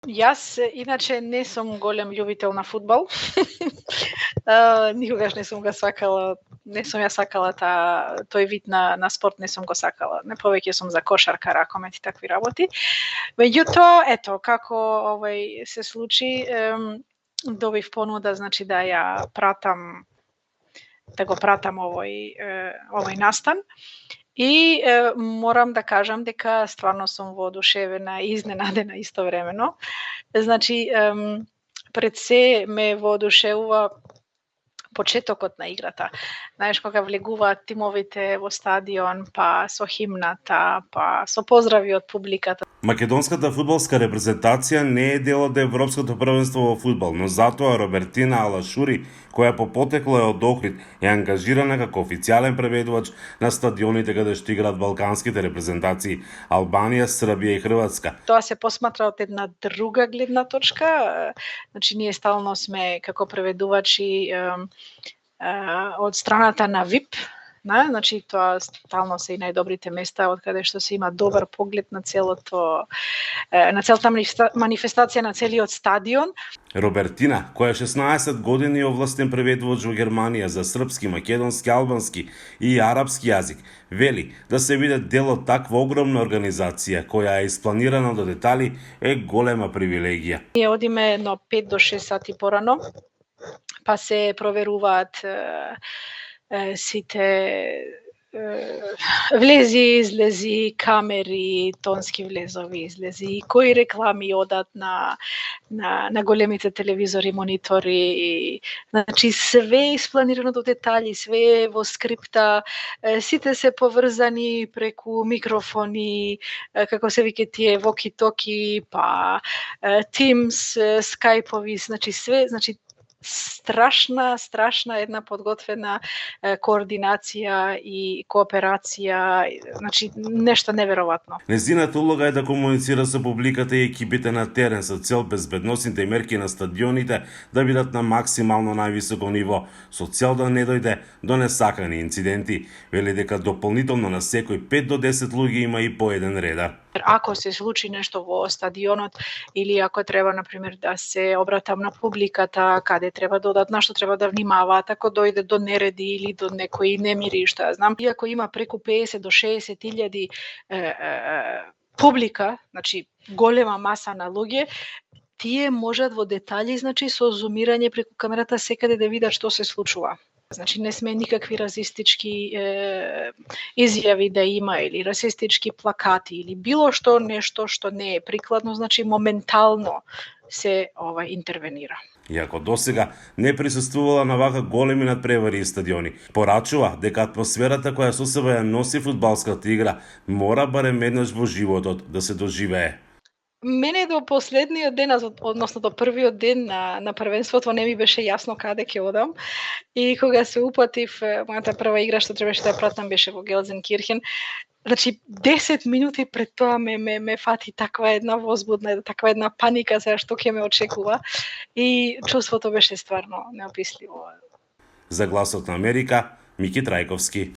Јас иначе не сум голем љубител на фудбал. Никогаш не сум ја сакала тој вид на спорт, не сум го сакала. Не, повеќе сум за кошарка, ракомет и такви работи. Меѓутоа, ето, како се случи, добив понуда, значи да го пратам овој настан. И морам да кажам дека стварно сум воодушевена и изненадена истовремено. Значи, пред се ме воодушевува почетокот на играта. Знаеш, кога влегуваат тимовите во стадион, па со химната, па со поздрави од публиката. Македонската фудбалска репрезентација не е дел од Европското првенство во фудбал, но затоа Робертина Алашури, која по потекло е од Охрид, е ангажирана како официјален преведувач на стадионите каде што играат балканските репрезентации Албанија, Србија и Хрватска. Тоа се посматра од една друга гледна точка. Значи, ние стално сме како преведувачи од страната на VIP, значи тоа стално се и најдобрите места од каде што се има добар поглед на целата манифестација на целиот стадион. Робертина, која 16 години е овластен преведувач во Германија за српски, македонски, албански и арапски јазик, вели да се биде дел од таква огромна организација која е испланирана до детали е голема привилегија. Ние одиме едно 5 до 6 сати порано, па се проверуваат сите влези, излези, камери, тонски влезови, излези, кои реклами одат на големите телевизори, монитори. Значи, све е испланирано до детали, све е во скрипта, сите се поврзани преку микрофони, како се вика тие воки-токи, па Teams, Skype-ови, значи све, значи страшна една подготвена координација и кооперација, значи нешто неверојатно. Незината улога е да комуницира со публиката и екипите на терен со цел безбедносните мерки на стадионите да бидат на максимално највисоко ниво, со цел да не дојде до несакани инциденти. Вели дека дополнително на секој 5 до 10 луѓе има и по еден редар. Ако се случи нешто во стадионот или ако треба, например, да се обратам на публиката, каде треба да одат, на што треба да внимаваат, ако дојде до нереди или до некои немири, што ја знам. Иако има преку 50 до 60 илјади публика, значи голема маса на луѓе, тие можат во детали, значи со зумирање преку камерата секаде да видат што се случува. Значи не сме никакви расистички изјави да има или расистички плакати или било што нешто што не е прикладно, значи моментално се интервенира. Иако досега не присуствувала на вака големи надпревари и стадиони, порачува дека атмосферата која со себе ја носи фудбалската игра мора барем еднаш во животот да се доживее. Мене до последниот ден, односно до првиот ден на првенството не ми беше јасно каде ќе одам. И кога се упатив, мојата прва игра што требаше да пратам беше во Гелзенкирхен. Значи 10 минути пред тоа ме фати таква една возбудна, таква една паника за што ќе ме очекува и чувството беше стварно неописливо. За Гласот на Америка, Мики Трајковски.